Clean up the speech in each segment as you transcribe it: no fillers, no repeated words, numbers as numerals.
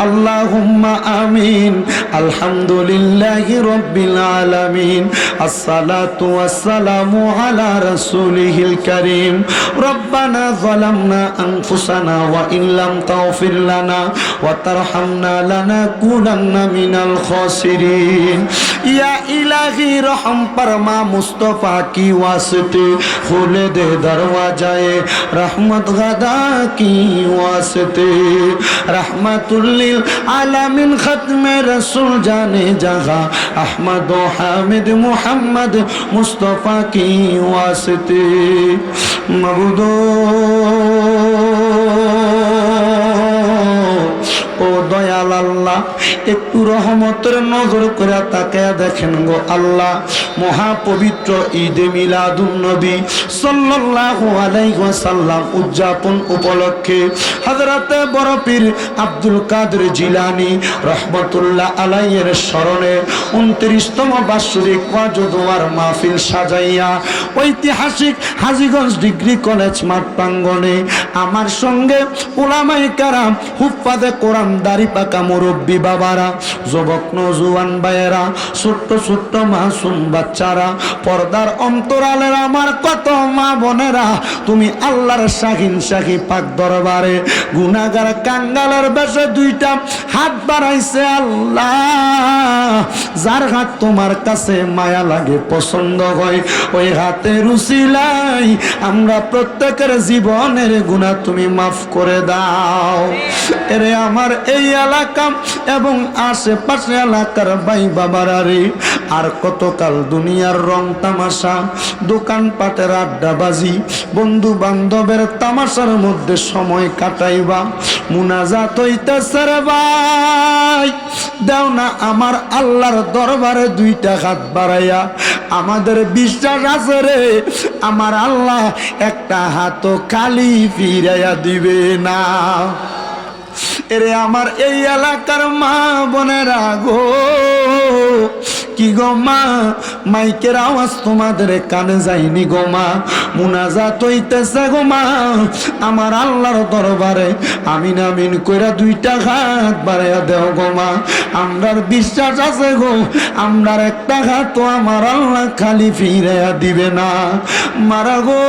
আল্লাহুম্মা আমিন। আলহামদুলিল্লাহি রাব্বিল আলামিন। আসসালাতু ওয়াসসালামু আলা রাসূলিহিল কারীম। রব্বানা যালামনা আনফুসানা ওয়া ইল্লাম তাগফির লানা ওয়া তারহামনা লানাকুনান্না মিনাল খাসিরিন। ইয়া ইলাহি রহম ফরমা মুস্তাফা কি ওয়াসতে খুলে দে দরওয়াজায়ে রহমত গদা কি ওয়াসতে। रहमतुल लिल आलमीन खत्मे रसूल जाने जहां अहमद व हामिद मुहम्मद मुस्तफ़ा की वास्ते। मबूदो ও দয়াল আল্লাহ, একটু রহমতের নজর করে তাকায়া দেখেন গো আল্লাহ। মহাপবিত্র ঈদে মিলাদুন নবী সাল্লাল্লাহু আলাইহি ওয়াসাল্লাম উদযাপন উপলক্ষে হযরতে বড় পীর আব্দুল কাদের জিলানী রহমতুল্লাহ আলাইহির স্মরণে 29তম বার্ষিক ওয়াজ দোয়ার মাহফিল সাজাইয়া ঐতিহাসিক হাজীগঞ্জ ডিগ্রি কলেজ মাঠ প্রাঙ্গণে আমার সঙ্গে উলামায়ে কেরাম, হুফাজে কোরআন, দাড়ি পাকা মুরব্বী বাবারা, যুবক নওজোয়ান ভাইয়েরা, ছোট্ট ছোট্ট মাসুম বাচ্চারা, পর্দার অন্তরালের আমার কত মা বোনেরা, তুমি আল্লাহর শাহিন শাহী পাক দরবারে গুনাহগার কাঙ্গালের বেশে দুইটা হাত বাড়াইছে আল্লাহ। যার হাত তোমার কাছে মায়া লাগে, পছন্দ হয়, ওই হাতের উসিলায় আমরা প্রত্যেকের জীবনের গুনাহ তুমি মাফ করে দাও। এরে আমার এই এলাকা এবং আশেপাশে এলাকার ভাই বাবারা রে, আর কতকাল দুনিয়ার রং তামাশা, দোকানপাটের আড্ডাবাজি, বন্ধু বান্ধবের তামাশার মধ্যে সময় কাটাইবা? মুনাজাত হইতেছে রে ভাই, দাও না আমার আল্লাহর দরবারে দুইটা হাত বাড়াইয়া। আমাদের বিশ্বাস আছে রে, আমার আল্লাহ একটা হাতও খালি ফিরাইয়া দিবে না। এরে আমার এই এলাকার মা বোনেরা গো, কি গো মা, মাইকের আওয়াজ তোমাদের কানে যায়নি গো মা? মুনাজাত হইতেছে গো মা, আমার আল্লাহর দরবারে আমিন আমিন কইরা দুইটা হাত বাড়াইয়া দেও গো মা। আমরার বিশ্বাস আছে গো, আমরার একটা হাত তো আমার আল্লাহ খালি ফিরাইয়া দিবে না। মারা গো,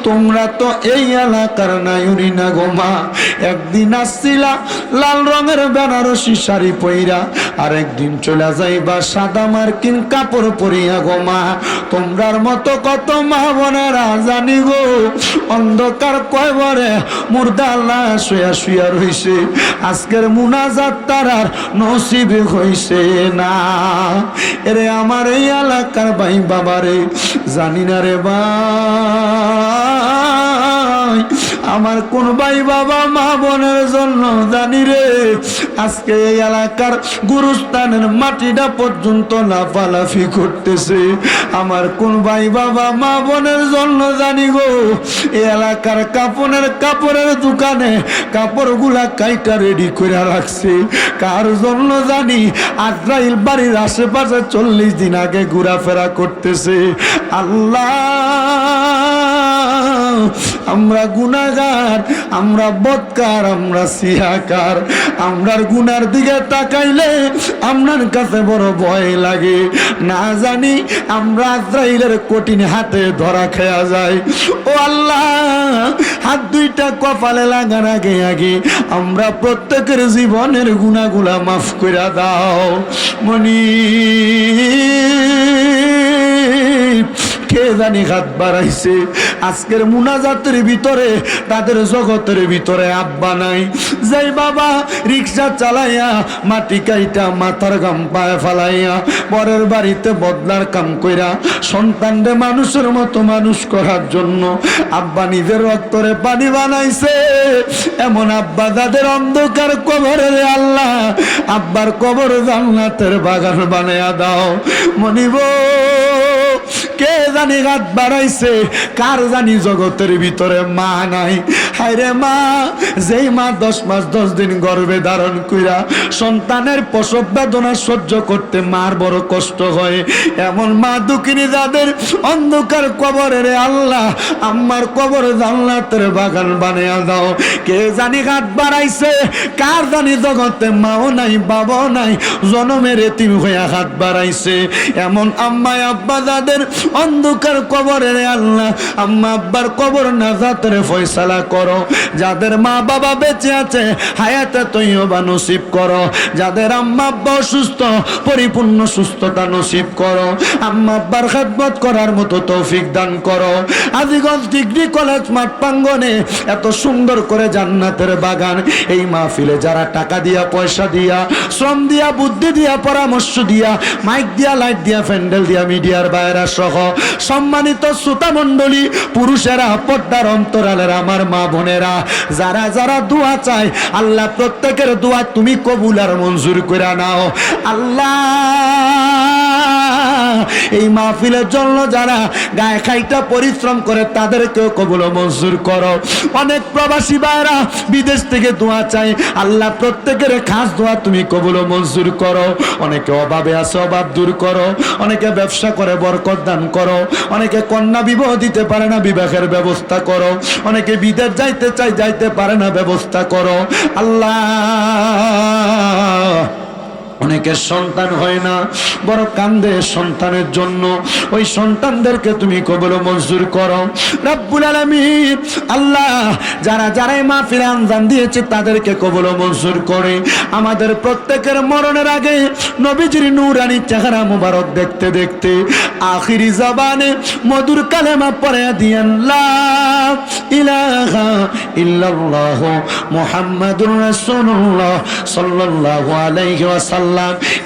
তোমরা তো এই এলাকার নায়ুরি না গো মা। একদিন আসছিলা লাল রঙের বেনারসি শাড়ি পইরা, আর একদিন চলে যাইবা সাদা মার্কিন কাপড় পরিয়া গো মা। তোমরার মতো কত মা বোনেরা জানি গো অন্ধকার কয়বরে মুর্দা লাশ শুয়া শুয়া রইছে, আজকের মুনাজাত তারার নসিব হইছে না। এরে আমার এই এলাকার ভাই বাবারে, জানি না রে ভাই, আমার কোন ভাই বাবা মা বোনের জন্য জানি রে আজকে এই এলাকার গুরুস্থানের মাটিটা পর্যন্ত লাফালাফি করতেছে। আমার কোন ভাই বাবা মা বোনের জন্য জানি গো এই এলাকার কাপড়ের দোকানে কাপড়গুলা কাইটা রেডি করে রাখছে। কার জন্য জানি আজরাইল বাড়ির আশেপাশে 40 দিন আগে ঘোরাফেরা করতেছে। আল্লাহ, আমরা গুনাহগার, আমরা বদকার, আমরা সিয়াকার। আমরার গুনার দিকে তাকাইলে আপনার কাছে বড় ভয় লাগে। না জানি আমরা আজরাইলের কঠিন হাতে ধরা খেয়া যায়। ও আল্লাহ, হাত দুইটা কপালে লাগার আগে আগে আমরা প্রত্যেকের জীবনের গুনাহগুলা মাফ করে দাও। মনি কে জানি হাত বাড়াইছে আজকের মুনাজাতের ভিতরে, তাদের জগতের ভিতরে আব্বা নাই। যাই বাবা রিক্সা চালাইয়া মাটি কাইটা মাথার গাম পায়ে ফালাইয়া পরের বাড়িতে বদলার কাম কইরা সন্তানরে মানুষের মতো মানুষ করার জন্য আব্বা নিজের রক্তরে পানি বানাইছে। এমন আব্বা যাদের অন্ধকার কবরে রে আল্লাহ, আব্বার কবর জান্নাতের বাগান বানাইয়া দাও। মনিব কে জানি হাত বাড়াইছে, কার জানি জগতের ভিতরে মা নাই। হায়রে মা, যেই মা 10 মাস 10 দিন গর্ভে ধারণ কইরা সন্তানের প্রসব বেদনা সহ্য করতে মার বড় কষ্ট হয়, এমন মা দুঃখিনী যাদের অন্ধকার কবরে রে আল্লাহ আম্মার কবর জান্নাতের বাগান বানিয়ে দাও। কে জানি হাত বাড়াইছে, কার জানি জগতে মাও নাই বাবাও নাই, জনমের এতিম হইয়া হাত বাড়াইছে, এমন আম্মা আব্বা যাদের অন্ধকার কবরে রে আল্লাহ আম্মা আব্বার কবর নাজাতের ফয়সালা করো। যাদের মা বাবা বেঁচে আছে হায়াতে তৈয়বা নসিব করো। যাদের আম্মা আব্বা অসুস্থ পরিপূর্ণ সুস্থতা নসিব করো। আম্মা আব্বার খেদমত করার মতো তৌফিক দান করো। আজিগঞ্জ ডিগ্রি কলেজ মাঠ প্রাঙ্গণে এত সুন্দর করে জান্নাতের বাগান, এই মাহফিলে যারা টাকা দিয়া পয়সা দিয়া শ্রম দিয়া বুদ্ধি দিয়া পরামর্শ দিয়া মাইক দিয়া লাইট দিয়া প্যান্ডেল দিয়া মিডিয়ার বাইরা সহ সম্মানিত শ্রোতা মণ্ডলী, পুরুষেরা, পর্দার অন্তরালের আমার মা বোনেরা, যারা যারা দোয়া চায় আল্লাহ প্রত্যেকের দোয়া তুমি কবুল আর মঞ্জুর করে নাও। আল্লাহ এই মাহফিলের জন্য যারা গায়ে খাইটা পরিশ্রম করে তাদেরকেও কবুল মঞ্জুর করো। অনেক প্রবাসী ভাইরা বিদেশ থেকে দোয়া চাই, আল্লাহ প্রত্যেকের খাস দোয়া তুমি কবুল মঞ্জুর করো। অনেকে অভাবে আছে অভাব দূর করো, অনেকে ব্যবসা করে বরকত দান করো, অনেকে কন্যা বিবাহ দিতে পারে না বিবাহের ব্যবস্থা করো, অনেকে বিদেশ যাইতে চাই যাইতে পারে না ব্যবস্থা করো। আল্লাহ অনেকের সন্তান হয় না, বড় কান্দে সন্তানের জন্য, ওই সন্তানদেরকে তুমি কবুল মঞ্জুর করো রব্বুল আলামিন। আল্লাহ যারা যারাই মাহফিলে আঞ্জাম দিয়েছে তাদেরকে কবুল মঞ্জুর করে আমাদের প্রত্যেকের মরণের আগে নবীজির নূরানি চেহারা মুবারক দেখতে দেখতে আখিরি জবানে মধুর কালেমা পড়ে দিয়েন লা ইলাহা ইল্লাল্লাহ মুহাম্মাদুর রাসূলুল্লাহ সাল্লাল্লাহু আলাইহি ওয়াসাল্লাম।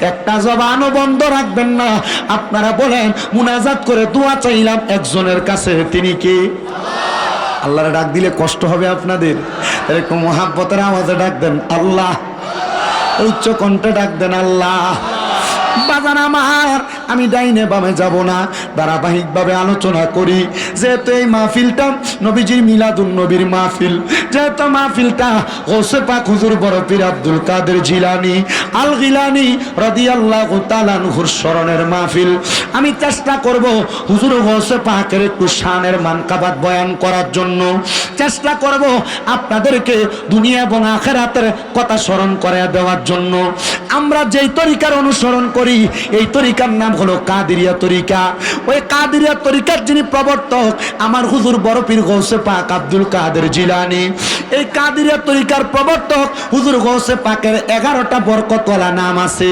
একটা জবানও বন্ধ রাখবেন না। আপনারা বলেন মুনাজাত করে দোয়া চাইলাম একজনের কাছে, তিনি কি? আল্লাহর ডাক দিলে কষ্ট হবে আপনাদের, এরকম মহাব্বতের আওয়াজে ডাক দেন আল্লাহ, উচ্চ কণ্ঠে ডাক দেন আল্লাহ। বাজান আমার, আমি ডাইনে বামে যাব না, ধারাবাহিকভাবে আলোচনা করি। যেহেতু এই মাহফিলটা নবীজির মিলাদুন নবীর মাহফিল, যেহেতু মাহফিলটা গৌসে পাক হুজুর বড় পীর আব্দুল কাদের জিলানী আল গিলানী রাদিয়াল্লাহু তাআলা আনহুর স্মরণের মাহফিল, আমি চেষ্টা করব হুজুর গৌসে পাকের একটু শানের মানকাবাত বয়ান করার জন্য। চেষ্টা করব আপনাদেরকে দুনিয়া এবং আখিরাতের কথা স্মরণ করে দেওয়ার জন্য। আমরা যেই তরিকার অনুসরণ করি এই তরিকার নাম হলো কাদেরিয়া তরিকা। ওই কাদেরিয়া তরিকার যিনি প্রবর্তক আমার হুজুর বড় পীর গৌসে পাক আব্দুল কাদের জিলানী। এই কাদেরিয়া তরিকার প্রবর্তক হুজুর গৌসে পাকের 11টা বরকতওয়ালা নাম আছে,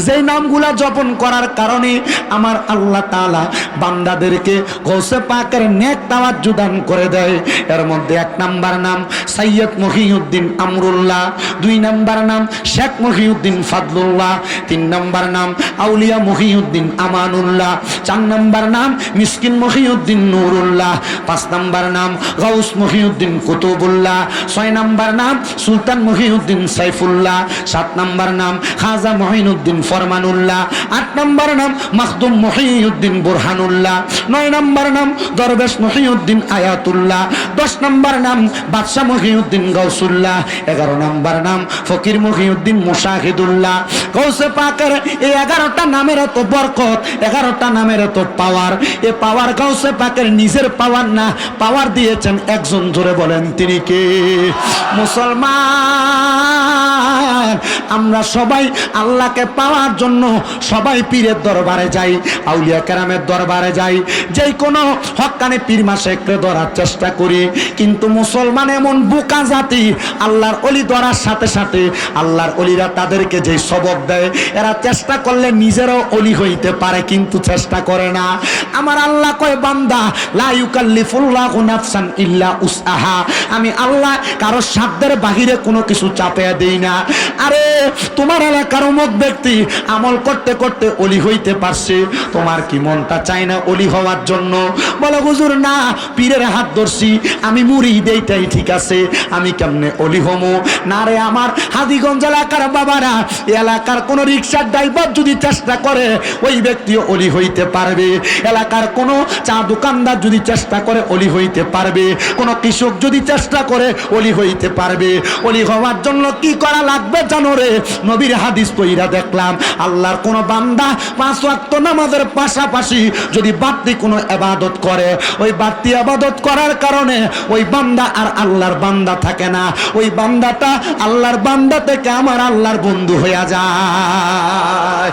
যেই নামগুলা জপন করার কারণে আমার আল্লাহ তাআলা বান্দাদেরকে গৌসে পাকের নেক তাওয়াজ্জু দান করে দেয়। এর মধ্যে 1 নাম্বার নাম সৈয়দ মহিউদ্দিন আমরুল্লাহ, 2 নাম্বার নাম শেখ মহিউদ্দিন ফাদলুল্লাহ, 3 নাম্বার নাম আউলিয়া মহিউদ্দিন আমানুল্লাহ, 4 নাম্বার নাম মিসকিন মহিউদ্দিন নুরুল্লাহ, 5 নাম্বার নাম গাউস মহিউদ্দিন কুতুবুল্লাহ, 6 নাম্বার নাম সুলতান মহিউদ্দিন সাইফুল্লাহ, 7 নাম্বার নাম খাজা মহিউদ্দিন ফরমানুল্লাহ, 8 নাম্বার নাম মাখদুম মহিউদ্দিন বুরহানুল্লাহ, 9 নাম্বার নাম দরবেশ মহিউদ্দিন আয়াতুল্লাহ, 10 নাম্বার নাম বাদশাহ মহিউদ্দিন গাউসুল্লাহ, 11 নাম্বার নাম ফকির মহিউদ্দিন মুশাহিদুল্লাহ। গৌসে পাকের এই 11টা নামের এত বরকত, 11টা নামের এত পাওয়ার। এ পাওয়ার গৌসে পাকের নিজের পাওয়ার না, পাওয়ার দিয়েছেন একজন, জোরে বলেন তিনি কে? মুসলমান আমরা সবাই আল্লাহকে পাওয়ার জন্য সবাই পীরের দরবারে যাই, আউলিয়া কেরামের দরবারে যাই, যেই কোনো হক্কানি পীর মাশায়েখকে ধরার চেষ্টা করি। কিন্তু মুসলমান এমন বোকা জাতি, আল্লাহর ওলি ধরার সাথে সাথে আল্লাহর ওলিরা তাদেরকে যে সবক দেয়, এরা চেষ্টা করলে নিজেরাও ওলি হইতে পারে কিন্তু চেষ্টা করে না। আমার আল্লাহ কয় বান্দা লা ইউকাল্লিফুল্লাহু নাফসান ইল্লা উসআহা, আমি আল্লাহ কারো সাধ্যের বাহিরে কোনো কিছু চাপিয়ে দেই না। আরে তোমার এলাকার অমুক ব্যক্তি আমল করতে করতে অলি হইতে পারছে, তোমার কি মনটা চায় না অলি হওয়ার জন্য? বলে হুজুর না, পীরের হাত ধরছি, আমি মুরিদ, এইটাই ঠিক আছে, আমি কেমনে অলি হমো? না রে আমার হাদিগঞ্জ এলাকার বাবারা, এলাকার কোন রিক্সার ড্রাইভার যদি চেষ্টা করে ওই ব্যক্তিও অলি হইতে পারবে, এলাকার কোন চা দোকানদার যদি চেষ্টা করে অলি হইতে পারবে, কোন কৃষক যদি চেষ্টা করে অলি হইতে পারবে। অলি হওয়ার জন্য কি করা লাগবে জানো রে? নবীর হাদিস পড়া দেখলাম, আল্লাহর কোন বান্দা 5 ওয়াক্ত নামাজের পাশাপাশি যদি বাড়তি কোনো ইবাদত করে, ওই বাড়তি ইবাদত করার কারণে ওই বান্দা আর আল্লাহর বান্দা থাকে না, ওই বান্দাটা আল্লাহর বান্দা থেকে আমার আল্লাহর বন্ধু হয়ে যায়।